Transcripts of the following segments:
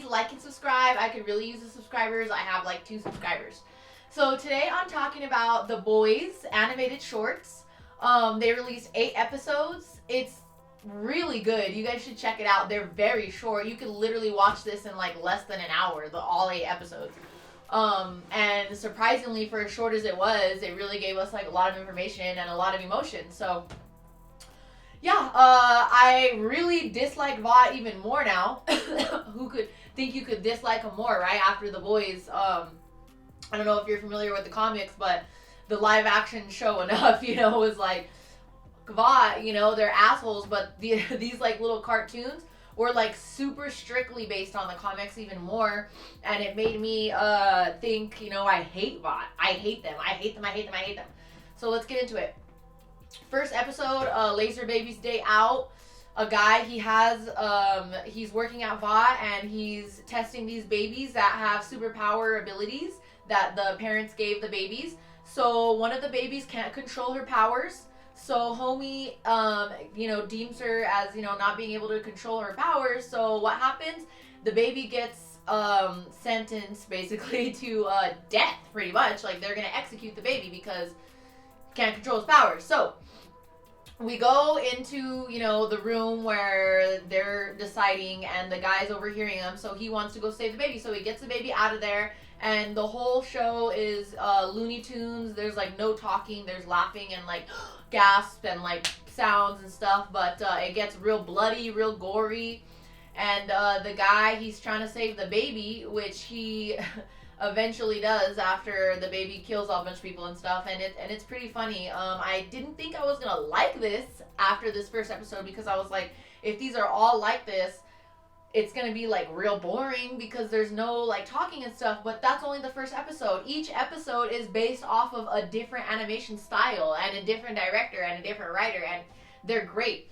please like and subscribe. I could really use the subscribers. I have like 2 subscribers. So today I'm talking about The Boys animated shorts. They released 8 episodes. It's really good. You guys should check it out. They're very short. You could literally watch this in like less than an hour, all 8 episodes. And surprisingly, for as short as it was, it really gave us like a lot of information and a lot of emotion. So yeah, I really dislike Vought even more now. Who could think you could dislike him more, right? After The Boys, I don't know if you're familiar with the comics, but the live action show enough, was like, Vought, they're assholes, but these like little cartoons were like super strictly based on the comics even more, and it made me think, I hate Vought. I hate them. I hate them. I hate them. I hate them. So let's get into it. First episode, Laser Baby's Day Out. A guy, he's working at Vought, and he's testing these babies that have superpower abilities that the parents gave the babies. So one of the babies can't control her powers. So homie, deems her as, not being able to control her powers. So what happens? The baby gets sentenced basically to death, pretty much. Like, they're going to execute the baby because can't control his powers. So we go into, the room where they're deciding, and the guy's overhearing them. So he wants to go save the baby. So he gets the baby out of there. And the whole show is Looney Tunes. There's like no talking. There's laughing and like gasps and like sounds and stuff. But it gets real bloody, real gory. And the guy, he's trying to save the baby, which he eventually does after the baby kills a bunch of people and stuff. And it's pretty funny. I didn't think I was gonna like this after this first episode, because I was like, if these are all like this, it's gonna be like real boring because there's no like talking and stuff. But that's only the first episode. Each episode is based off of a different animation style and a different director and a different writer, and they're great.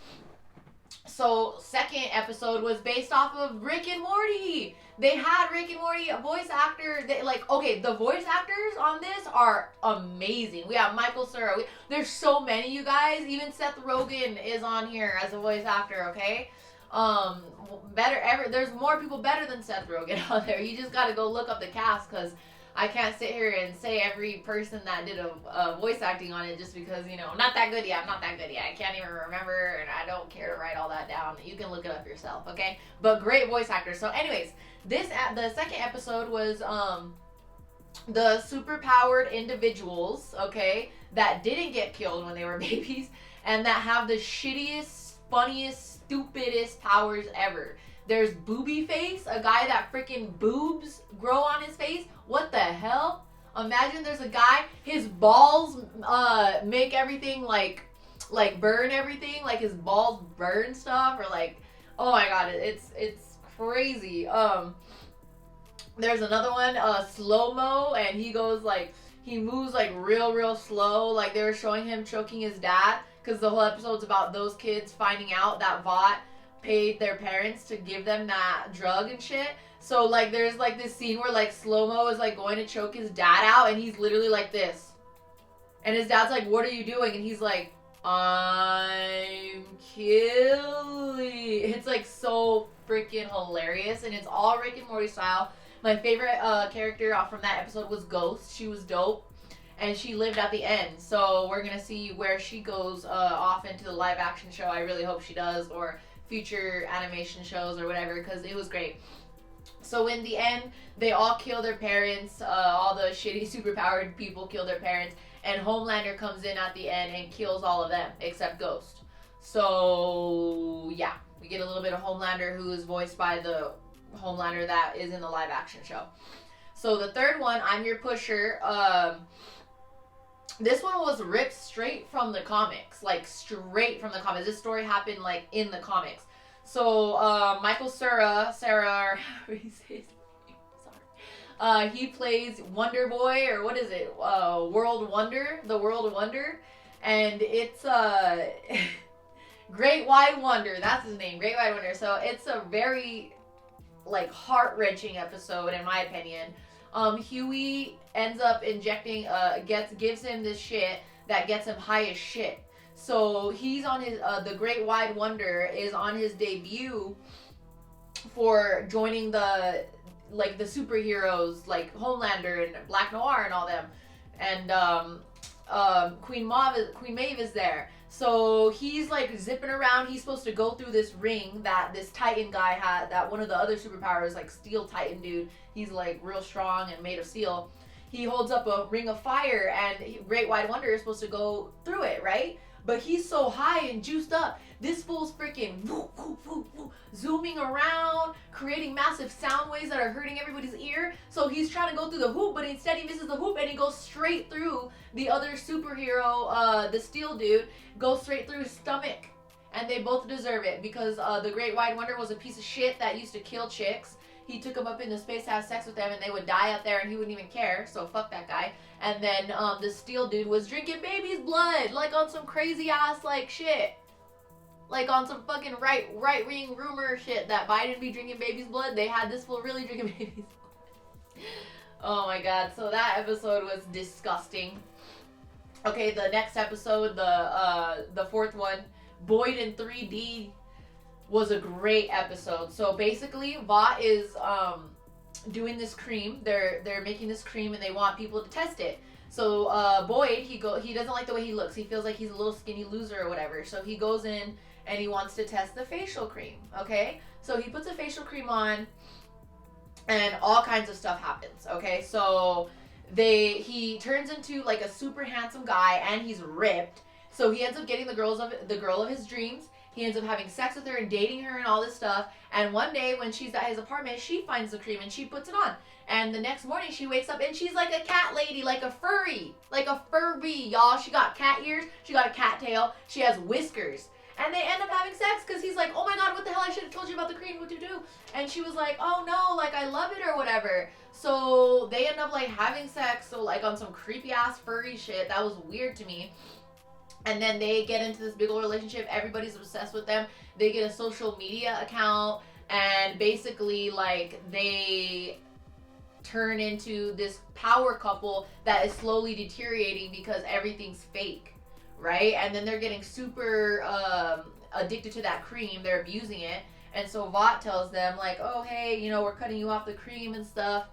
So second episode was based off of Rick and Morty. They had Rick and Morty voice actor. The voice actors on this are amazing. We have Michael Cera. There's so many, you guys. Even Seth Rogen is on here as a voice actor. Okay. There's more people better than Seth Rogen out there. You just gotta go look up the cast, because I can't sit here and say every person that did a voice acting on it, just because, not that good yet. I'm not that good yet. I can't even remember, and I don't care to write all that down. You can look it up yourself, okay? But great voice actors. So anyways, the second episode was the superpowered individuals, okay, that didn't get killed when they were babies, and that have the shittiest, funniest, stupidest powers ever. There's Booby Face, a guy that freaking boobs grow on his face. What the hell? Imagine there's a guy, his balls make everything like burn everything, like his balls burn stuff, or like, oh my god, it's crazy. There's another one, Slow-Mo, and he moves like real slow. Like, they were showing him choking his dad, because the whole episode's about those kids finding out that Vought paid their parents to give them that drug and shit. So like, there's like this scene where like Slow-Mo is like going to choke his dad out, and he's literally like this, and his dad's like, "What are you doing?" And he's like, "I'm killing." It's like so freaking hilarious, and it's all Rick and Morty style. My favorite character from that episode was Ghost. She was dope, and she lived at the end. So we're gonna see where she goes off into the live action show. I really hope she does, or future animation shows or whatever, because it was great. So in the end, they all kill their parents. All the shitty superpowered people kill their parents, and Homelander comes in at the end and kills all of them except Ghost. So yeah, we get a little bit of Homelander, who is voiced by the Homelander that is in the live action show. So the third one, I'm Your Pusher. This one was ripped straight from the comics, like straight from the comics. This story happened like in the comics. So Michael Cera, how do you say his name? Sorry. He plays Wonder Boy, or what is it? World Wonder, the World Wonder, and it's Great Wide Wonder. That's his name, Great Wide Wonder. So it's a very like heart-wrenching episode, in my opinion. Huey ends up injecting, gives him this shit that gets him high as shit. So he's on his, the Great Wide Wonder is on his debut, for joining the superheroes like Homelander and Black Noir and all them, and Queen Maeve is there. So he's like zipping around. He's supposed to go through this ring that this Titan guy had. That one of the other superpowers, like Steel Titan dude. He's like real strong and made of steel. He holds up a ring of fire, and Great Wide Wonder is supposed to go through it, right? But he's so high and juiced up. This fool's freaking zooming around, creating massive sound waves that are hurting everybody's ear. So he's trying to go through the hoop, but instead he misses the hoop and he goes straight through the other superhero, the Steel dude, goes straight through his stomach. And they both deserve it because the Great Wide Wonder was a piece of shit that used to kill chicks. He took them up into space to have sex with them, and they would die up there, and he wouldn't even care. So fuck that guy. And then the Steel dude was drinking baby's blood, like on some crazy ass like shit, like on some fucking right wing rumor shit that Biden be drinking baby's blood. They had this fool really drinking baby's blood. Oh my god! So that episode was disgusting. Okay, the next episode, the fourth one, Boyd in 3D, was a great episode. So basically, Vought is doing this cream. They're making this cream and they want people to test it. So Boyd, he doesn't like the way he looks. He feels like he's a little skinny loser or whatever. So he goes in and he wants to test the facial cream. Okay, so he puts a facial cream on, and all kinds of stuff happens. Okay, so he turns into like a super handsome guy, and he's ripped. So he ends up getting the girl of his dreams. He ends up having sex with her and dating her and all this stuff. And one day when she's at his apartment, she finds the cream and she puts it on. And the next morning she wakes up and she's like a cat lady, like a furry, like a Furby, y'all. She got cat ears, she got a cat tail, she has whiskers. And they end up having sex because he's like, oh my god, what the hell, I should have told you about the cream, what to do? And she was like, oh no, like I love it or whatever. So they end up like having sex, so like on some creepy ass furry shit. That was weird to me. And then they get into this big old relationship. Everybody's obsessed with them. They get a social media account, and basically like they turn into this power couple that is slowly deteriorating because everything's fake, right? And then they're getting super addicted to that cream. They're abusing it. And so Vought tells them like, oh hey, you know, we're cutting you off the cream and stuff.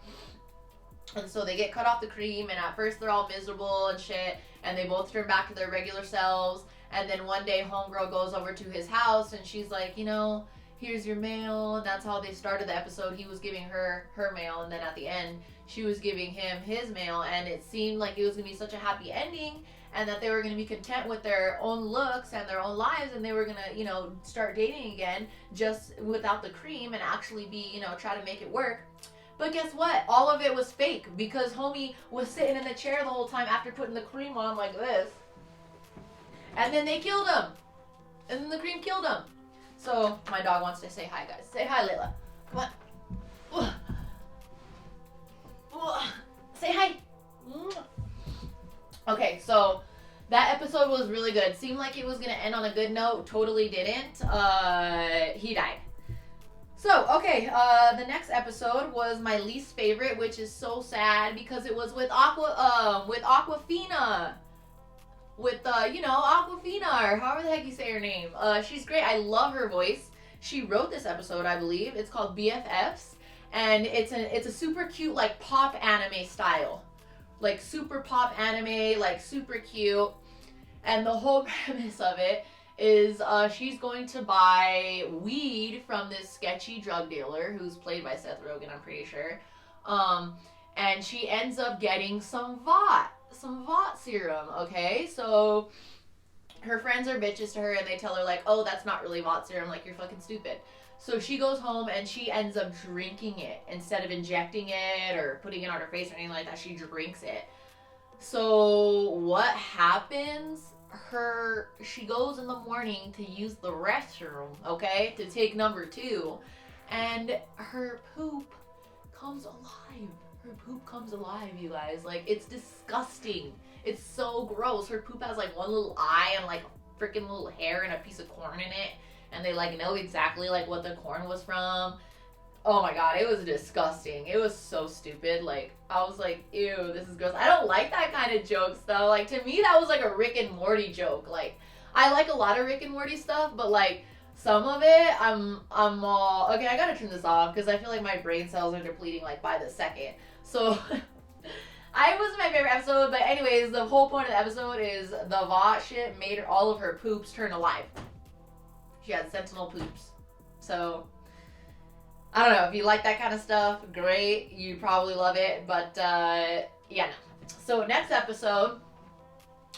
And so they get cut off the cream, and at first they're all miserable and shit, and they both turn back to their regular selves. And then one day homegirl goes over to his house and she's like, you know, here's your mail. And that's how they started the episode. He was giving her mail, and then at the end she was giving him his mail, and it seemed like it was gonna be such a happy ending, and that they were gonna be content with their own looks and their own lives, and they were gonna, you know, start dating again just without the cream and actually be, you know, try to make it work. But guess what? All of it was fake because homie was sitting in the chair the whole time after putting the cream on like this. And then they killed him. And then the cream killed him. So my dog wants to say hi, guys. Say hi, Layla. Come on. Say hi. Okay, so that episode was really good. Seemed like it was going to end on a good note. Totally didn't. He died. So, okay, the next episode was my least favorite, which is so sad because it was with Aquafina. With, Aquafina, or however the heck you say her name. She's great. I love her voice. She wrote this episode, I believe. It's called BFFs, and it's a super cute, like, pop anime style. Like, super pop anime, like, super cute. And the whole premise of it is she's going to buy weed from this sketchy drug dealer who's played by Seth Rogen, I'm pretty sure. And she ends up getting some Vought serum, okay? So her friends are bitches to her, and they tell her like, oh, that's not really Vought serum, like, you're fucking stupid. So she goes home and she ends up drinking it instead of injecting it or putting it on her face or anything like that. She drinks it. So what happens? She goes in the morning to use the restroom, okay, to take number 2, and her poop comes alive. Her poop comes alive, you guys. Like, it's disgusting. It's so gross. Her poop has like one little eye and like freaking little hair and a piece of corn in it, and they like know exactly like what the corn was from. Oh my god, it was disgusting. It was so stupid. Like, I was like, ew, this is gross. I don't like that kind of jokes, though. Like, to me, that was like a Rick and Morty joke. Like, I like a lot of Rick and Morty stuff, but like, Some of it, I'm all okay. I gotta turn this off because I feel like my brain cells are depleting like by the second. So, I wasn't my favorite episode, but anyways, the whole point of the episode is the Vought shit made all of her poops turn alive. She had sentinel poops. So, I don't know if you like that kind of stuff. Great, you probably love it, but yeah, no. So next episode,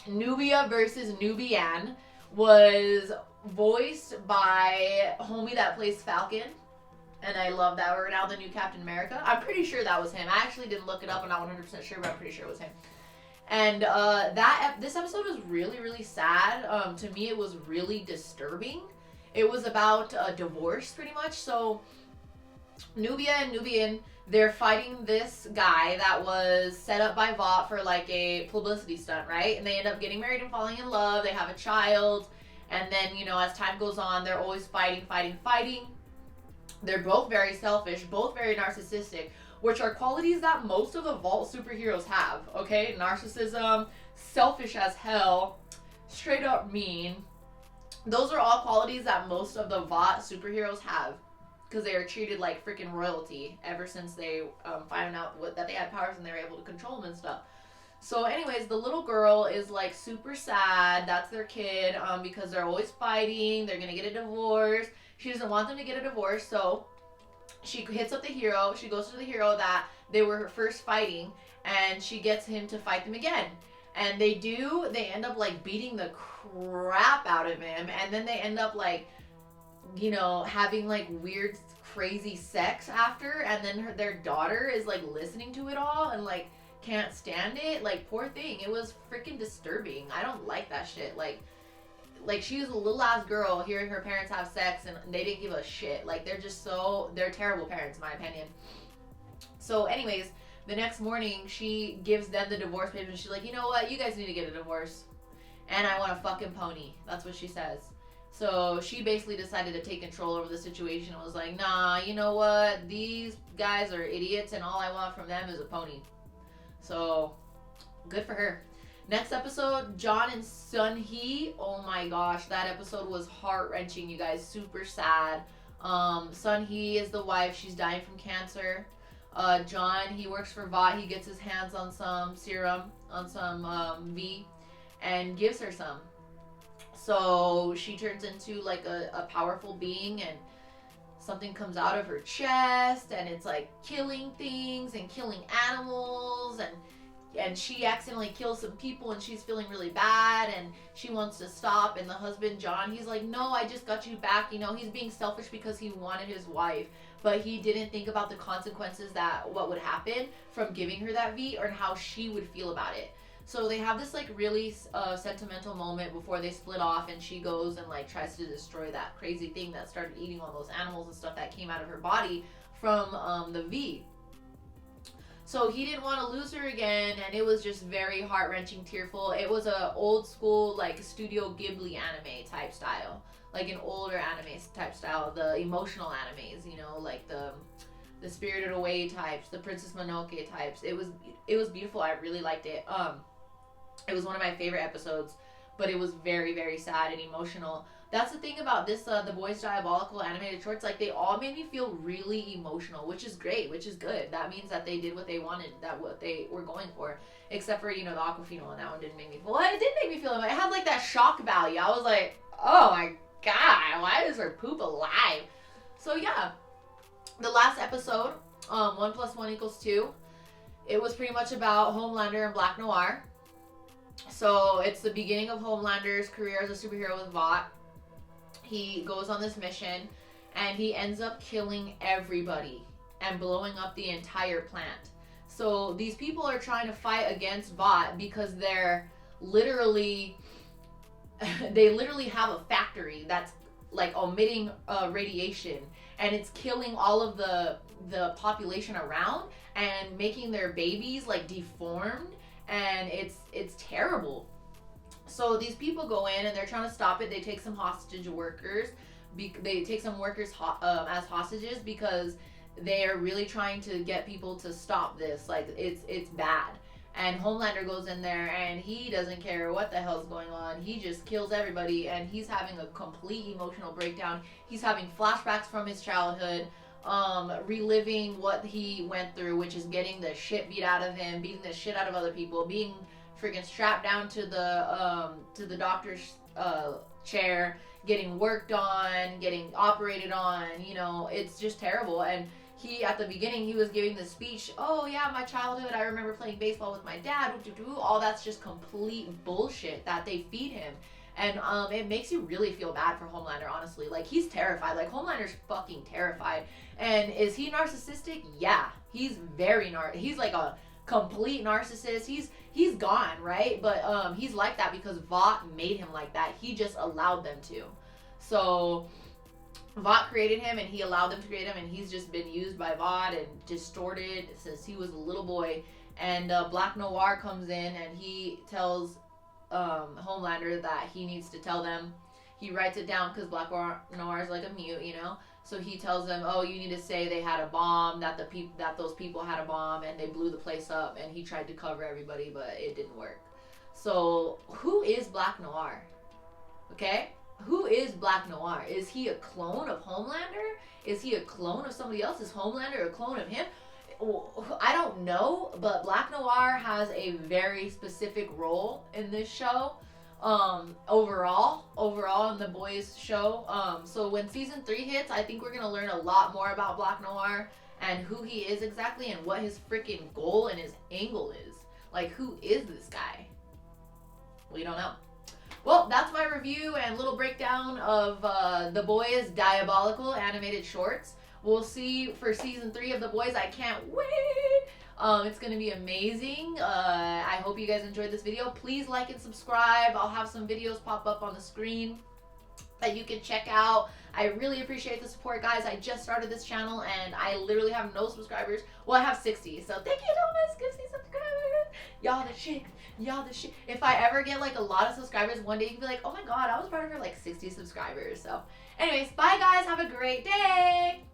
Nubia versus Nubian was voiced by homie that plays Falcon. And I love that we're now the new Captain America. I'm pretty sure that was him. I actually didn't look it up. I'm not 100% sure, but I'm pretty sure it was him. And this episode was really, really sad. To me, it was really disturbing. It was about a divorce, pretty much. So Nubia and Nubian, they're fighting this guy that was set up by Vought for like a publicity stunt, right? And they end up getting married and falling in love. They have a child. And then, you know, as time goes on, they're always fighting. They're both very selfish, both very narcissistic, which are qualities that most of the Vought superheroes have, okay? Narcissism, selfish as hell, straight up mean. Those are all qualities that most of the Vought superheroes have because they are treated like freaking royalty ever since they found out that they had powers and they were able to control them and stuff. So anyways, the little girl is like super sad. That's their kid because they're always fighting. They're going to get a divorce. She doesn't want them to get a divorce, so she hits up the hero. She goes to the hero that they were first fighting, and she gets him to fight them again. And they end up like beating the crap out of him, and then they end up like, you know, having like weird, crazy sex after, and then their daughter is like listening to it all and like can't stand it. Like, poor thing. It was freaking disturbing. I don't like that shit. Like she was a little ass girl hearing her parents have sex and they didn't give a shit. Like, they're terrible parents in my opinion. So anyways, the next morning she gives them the divorce papers and she's like, you know what, you guys need to get a divorce and I want a fucking pony. That's what she says. So she basically decided to take control over the situation and was like, nah, you know what, these guys are idiots and all I want from them is a pony. So good for her. Next episode, John and Sun Hee. Oh my gosh, that episode was heart-wrenching, you guys. Super sad. Sun Hee is the wife. She's dying from cancer. John, he works for Vought. He gets his hands on some serum, on some V, and gives her some. So she turns into like a powerful being, and something comes out of her chest, and it's like killing things and killing animals, and she accidentally kills some people and she's feeling really bad and she wants to stop, and the husband John, he's like, no, I just got you back. You know, he's being selfish because he wanted his wife, but he didn't think about the consequences, that what would happen from giving her that V or how she would feel about it. So they have this like really sentimental moment before they split off, and she goes and like tries to destroy that crazy thing that started eating all those animals and stuff that came out of her body from the V. So he didn't want to lose her again, and it was just very heart-wrenching, tearful. It was a old school, like, Studio Ghibli anime type style. Like an older anime type style. The emotional animes, you know, like the Spirited Away types, the Princess Mononoke types. It was beautiful. I really liked it. It was one of my favorite episodes, but it was very, very sad and emotional. That's the thing about this, the Boys Diabolical animated shorts. Like, they all made me feel really emotional, which is great, which is good. That means that they did what they wanted, that what they were going for. Except for, you know, the Aquafina one. That one didn't make me feel... Well, it did make me feel... It had, like, that shock value. I was like, oh, my God. Why is her poop alive? So, yeah. The last episode, 1 + 1 = 2. It was pretty much about Homelander and Black Noir. So, it's the beginning of Homelander's career as a superhero with Vought. He goes on this mission, and he ends up killing everybody and blowing up the entire plant. So these people are trying to fight against Vought because they're literally, they literally have a factory that's like emitting radiation, and it's killing all of the population around and making their babies like deformed, and it's terrible. So these people go in and they're trying to stop it. They take some hostage workers. They take some workers as hostages because they are really trying to get people to stop this. Like, it's bad. And Homelander goes in there and he doesn't care what the hell's going on. He just kills everybody, and he's having a complete emotional breakdown. He's having flashbacks from his childhood, reliving what he went through, which is getting the shit beat out of him, beating the shit out of other people, being freaking strapped down to the doctor's chair, getting worked on, getting operated on. You know, it's just terrible. And he, at the beginning, he was giving the speech, oh yeah, my childhood, I remember playing baseball with my dad, all that's just complete bullshit that they feed him. And it makes you really feel bad for Homelander, honestly. Like, he's terrified. Like, Homelander's fucking terrified. And is he narcissistic? Yeah. He's very he's like a complete narcissist. He's gone, right? But he's like that because Vought made him like that. He just allowed them to. So Vought created him, and he allowed them to create him, and he's just been used by Vought and distorted since he was a little boy. And Black Noir comes in, and he tells Homelander that he needs to tell them. He writes it down because Black Noir is like a mute, you know. So he tells them, oh, you need to say they had a bomb, that those people had a bomb, and they blew the place up. And he tried to cover everybody, but it didn't work. So who is Black Noir? Okay, who is Black Noir? Is he a clone of Homelander? Is he a clone of somebody else? Is Homelander a clone of him? I don't know, but Black Noir has a very specific role in this show. Overall in the boys show. So when season 3 hits, I think we're gonna learn a lot more about Black Noir and who he is exactly and what his freaking goal and his angle is. Like, who is this guy? We don't know. Well, that's my review and little breakdown of The Boys Diabolical animated shorts. We'll see for season 3 of The Boys. I can't wait. It's going to be amazing. I hope you guys enjoyed this video. Please like and subscribe. I'll have some videos pop up on the screen that you can check out. I really appreciate the support, guys. I just started this channel and I literally have no subscribers. Well, I have 60, so thank you so much, 60 subscribers. Y'all the shit. Y'all the shit. If I ever get like a lot of subscribers, one day you can be like, oh my god, I was part of her like 60 subscribers. So anyways, bye guys. Have a great day.